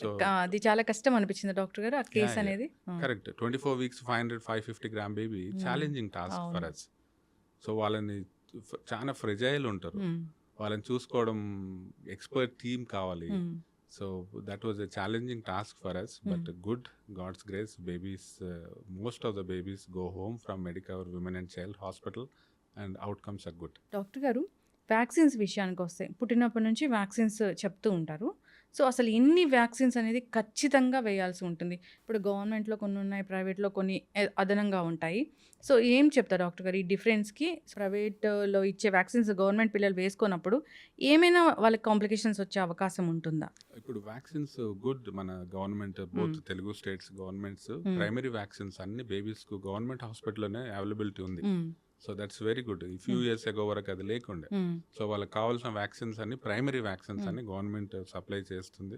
So అది చాలా కష్టం అనిపించింది డాక్టర్ గారు ఆ కేసు అనేది. Correct 24 weeks 550 gram baby challenging task for us. So వాళ్ళని చాలా ఫ్రెజైల్ ఉంటారు, వాళ్ళని చూసుకోవడం ఎక్స్పర్ట్ టీమ్ కావాలి. So that was a challenging task for us, but good, God's grace, babies, most of the babies go home from Medicover women and child hospital and outcomes are good. Doctor గారు vaccines విషయానికి వస్తే పుట్టినప్పటి నుంచి vaccines చెప్తూ ఉంటారు. So అసలు ఎన్ని vaccines అనేది ఖచ్చితంగా వేయాల్సి ఉంటుంది? ఇప్పుడు గవర్నమెంట్లో కొన్ని ఉన్నాయి, ప్రైవేట్లో కొన్ని అదనంగా ఉంటాయి. సో ఏం చెప్తారు డాక్టర్ గారు ఈ డిఫరెన్స్కి? ప్రైవేట్లో ఇచ్చే వ్యాక్సిన్స్ గవర్నమెంట్ పిల్లలు వేసుకున్నప్పుడు ఏమైనా వాళ్ళకి కాంప్లికేషన్స్ వచ్చే అవకాశం ఉంటుందా? ఇప్పుడు వ్యాక్సిన్స్ గుడ్, మన government both Telugu states governments primary vaccines అన్ని బేబీస్ కు గవర్నమెంట్ హాస్పిటల్లోనే అవైలబిలిటీ ఉంది. So that's very good. ఈ ఫ్యూ ఇయర్స్ ఎగో వరకు అది లేకుండే. సో వాళ్ళకి కావాల్సిన వ్యాక్సిన్స్ అన్ని ప్రైమరీ వ్యాక్సిన్స్ అన్ని గవర్నమెంట్ సప్లై చేస్తుంది.